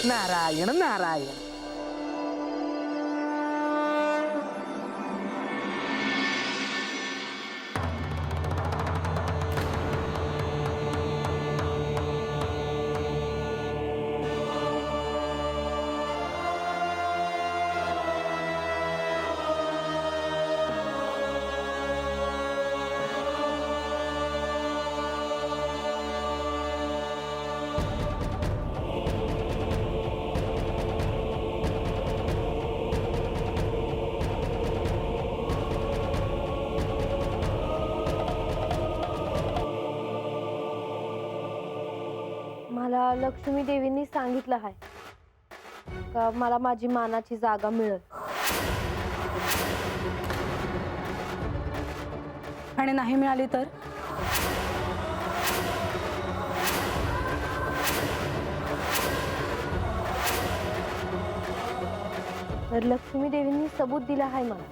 नारायण नारायण। मला लक्ष्मी देवींनी सांगितलं आहे का मला माझी मानाची जागा मिळेल। आणि नाही मिळाली तर लक्ष्मी देवींनी सबूत दिला आहे मला,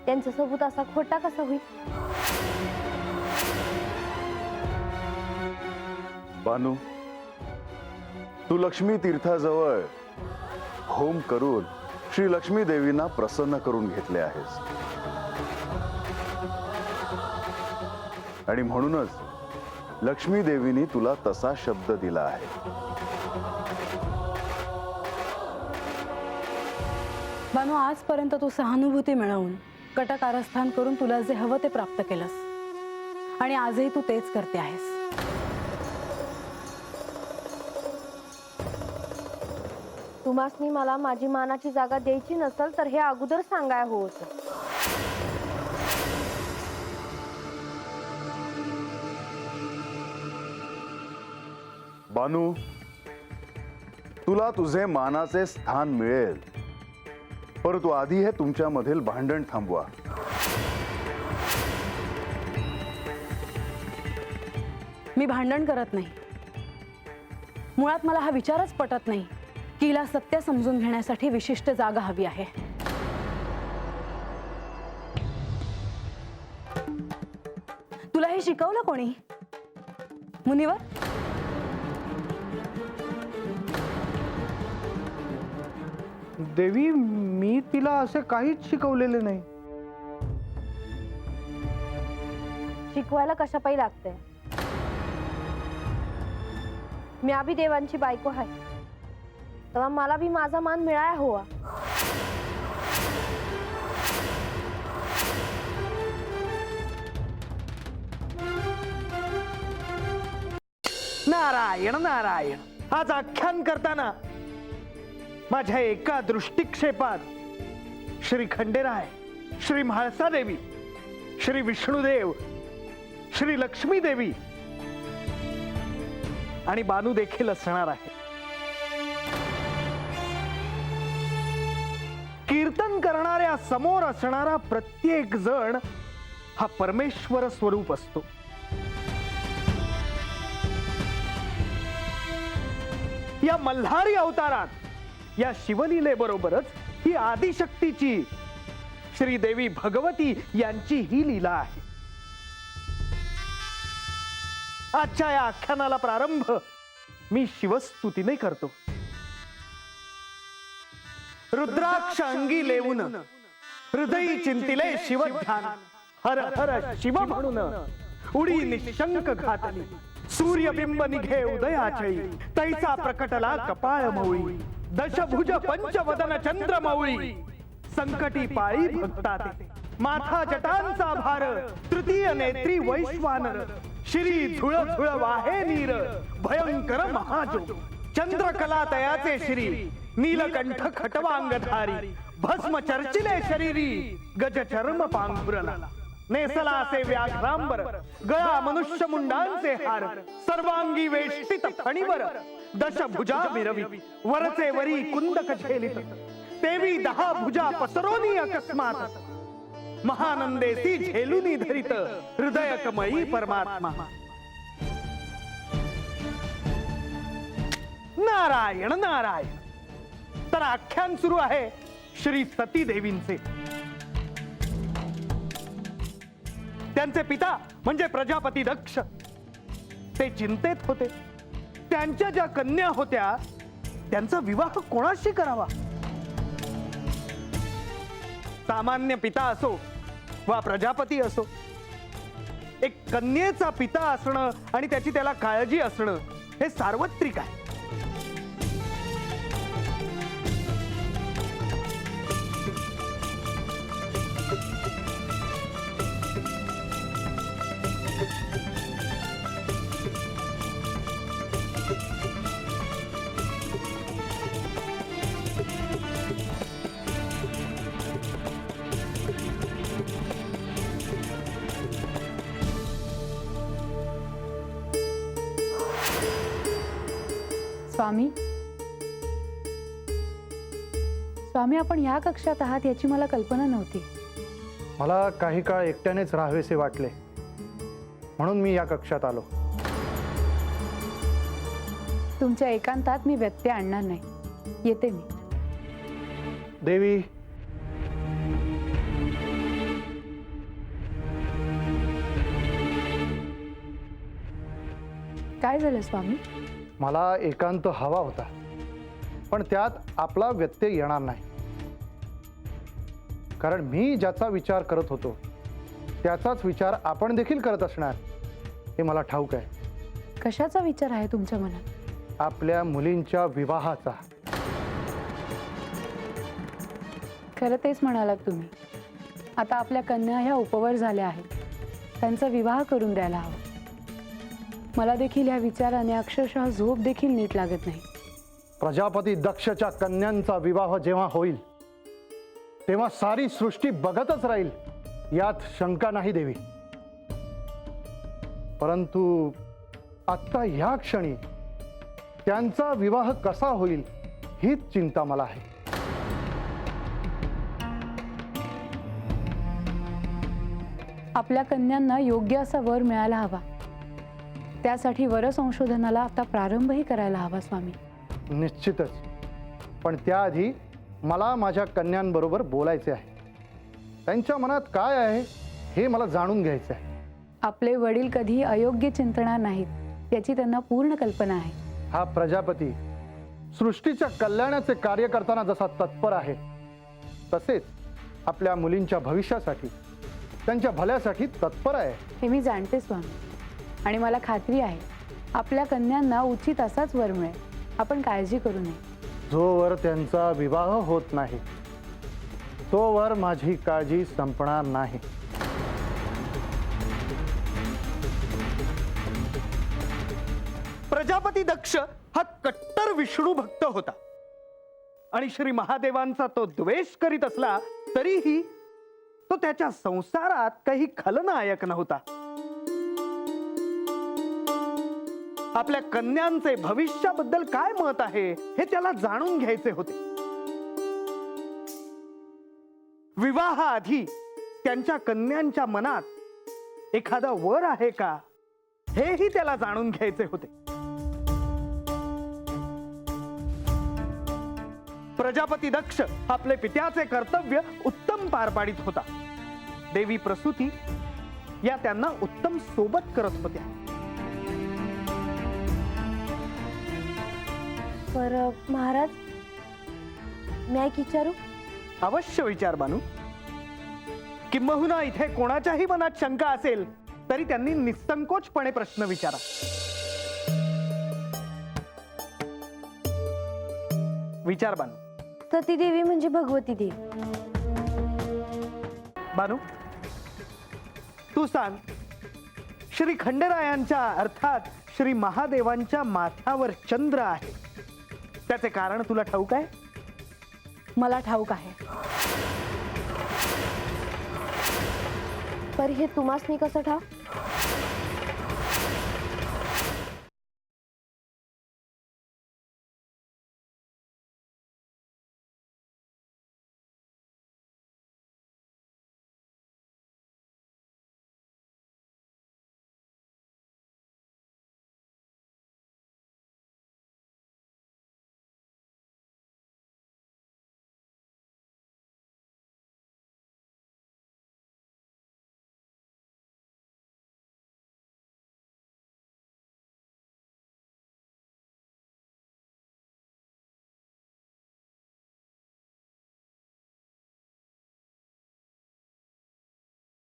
त्यांचा सबूत असा खोटा कसा होईल? बानू, तू लक्ष्मी तीर्थाजवळ होम करून श्री लक्ष्मी देवींना प्रसन्न करून घेतले आहेस आणि म्हणूनच लक्ष्मी देवीने तुला तसा शब्द दिला आहे। बानू, आजपर्यंत तू सहानुभूती मिळवून कटकारस्थान करून तुला जे हवं ते प्राप्त केलंस आणि आजही तू तेच करते आहेस। तुम्हासनी मला माझी मानाची जागा द्यायची नसेल तर हे अगोदर सांगाय होत। बानू, तुला तुझे मानाचे स्थान मिळेल, परंतु आधी हे तुमच्यामधील भांडण थांबवा। मी भांडण करत नाही, मुळात मला हा विचारच पटत नाही की हिला सत्य समजून घेण्यासाठी विशिष्ट जागा हवी आहे। तुला हे शिकवलं कोणी? मुनिवर? देवी, मी तिला असे काहीच शिकवलेले नाही। शिकवायला कशा पायी लागते? मी अभी देवांची बायको आहे, तेव्हा मला भी माझा मान मिळाया हवा। नारायण नारायण। आज आख्यान करताना माझ्या एका दृष्टिक्षेपात श्री खंडेराय, श्री म्हाळसा देवी, श्री विष्णुदेव, श्री लक्ष्मी देवी आणि बानू देखील असणार आहे। कीर्तन करणाऱ्या समोर असणारा प्रत्येक जण हा परमेश्वर स्वरूप असतो। या मल्हारी अवतारात या शिवलीलेबरोबरच ही आदिशक्तीची श्रीदेवी भगवती यांची ही लीला आहे। आजच्या या आख्यानाला प्रारंभ मी शिवस्तुतीने करतो। रुद्राक्ष अंगी लेवून हृदयी चिंतिले शिवध्यान, हर हर शिव म्हणून उडी निशंक घातली। सूर्यबिंब निघे उदयाचई, तैसा प्रकटला कपाळ मौळी। दशभुज पंचवदन चंद्रमौळी, संकटी पाळी भक्ताते। माथा जटांचा भार, तृतीय नेत्री वैश्वानर। श्री झुळ झुळ वाहे नीर, भयंकर महाजोग। चंद्रकला तयाचे श्री, नीलकंठ खटवांगधारी। भस्म चर्चिले शरीरी, गज चर्म पांघुरला। नेसला असे व्याघ्रांबर, गळा मनुष्य मुंडांचे हार। सर्वांगी वेष्टित फणीवर, दशभुजा मिरवी। वरचे वरी कुंदक झेलित, तेवी 10 भुजा पसरोनी अकस्मात। महानंदेसी झेलुनी धरित, हृदयकमयी परमात्मा। नारायण नारायण। तर आख्यान सुरू आहे श्री सती देवींचे। त्यांचे पिता म्हणजे प्रजापती दक्ष, ते चिंतेत होते। त्यांच्या ज्या कन्या होत्या त्यांचा विवाह कोणाशी करावा? सामान्य पिता असो वा प्रजापती असो, एक कन्येचा पिता असणं आणि त्याची त्याला काळजी असणं हे सार्वत्रिक आहे. स्वामी, स्वामी, आपण या कक्षात आहात याची मला कल्पना नव्हती. मला काही काळ एकट्यानेच राहावेसे वाटले, म्हणून मी या कक्षात आलो. तुमच्या एकांतात मी व्यत्यय आणणार नाही. येते मी. देवी, काय झालं स्वामी? मला एकांत हवा होता, पण त्यात आपला व्यत्यय येणार नाही. कारण मी ज्याचा विचार करत होतो त्याचाच विचार आपण देखील करत असणार हे मला ठाऊक आहे. कशाचा विचार आहे तुमच्या मनात? आपल्या मुलींच्या विवाहाचा. खरं तेच म्हणालात तुम्ही. आता आपल्या कन्या ह्या उपवर झाल्या आहेत, त्यांचा विवाह करून द्यायला हवा. मला देखील या विचाराने अक्षरशः झोप देखील नीट लागत नाही. प्रजापती दक्षच्या कन्यांचा विवाह जेव्हा होईल तेव्हा सारी सृष्टी बघतच राहील, यात शंका नाही देवी. परंतु आत्ता ह्या क्षणी त्यांचा विवाह कसा होईल हीच चिंता मला आहे. आपल्या कन्यांना योग्य असा वर मिळायला हवा. त्यासाठी वर संशोधनाला आता प्रारंभही करायला हवा स्वामी. निश्चितच, पण त्याआधी मला माझ्या कन्यांबरोबर बोलायचे आहे. त्यांच्या मनात काय आहे हे मला जाणून घ्यायचं आहे. आपले वडील कधी अयोग्य चिंतणार नाहीत याची त्यांना पूर्ण कल्पना आहे. हा प्रजापती सृष्टीच्या कल्याणाचे कार्य करताना जसा तत्पर आहे, तसेच आपल्या मुलींच्या भविष्यासाठी, त्यांच्या भल्यासाठी तत्पर आहे. हे मी जाणते स्वामी, आणि मला खात्री आहे आपल्या कन्यांना उचित असाच वर मिळेल. आपण काळजी करू नये. जोवर त्यांचा विवाह होत नाही तोवर माझी काळजी संपणार नाही. प्रजापती दक्ष हा कट्टर विष्णू भक्त होता आणि श्री महादेवांचा तो द्वेष करीत असला तरीही तो त्याच्या संसारात काही खलनायक नव्हता. आपल्या कन्यांचे भविष्याबद्दल काय मत आहे हे त्याला जाणून घ्यायचे होते. विवाहाआधी त्यांच्या कन्यांच्या मनात एखादा वर आहे का हेही त्याला जाणून घ्यायचे होते. प्रजापती दक्ष आपले पित्याचे कर्तव्य उत्तम पार पाडित होता. देवी प्रसूती या त्यांना उत्तम सोबत करत होत्या. पर महाराज, मी एक विचारू? अवश्य विचार बानू. किंबहुना इथे कोणाच्याही मनात शंका असेल तरी त्यांनी निसंकोचपणे प्रश्न विचारा. विचार बानू. सती देवी म्हणजे भगवती देवी. बानू, तू सांग, श्री खंडेरायांच्या अर्थात श्री महादेवांच्या माथ्यावर चंद्र आहे, त्याचे कारण तुला ठाऊक आहे? मला ठाऊक आहे. पर हे तुम्हासनी कसं ठाव?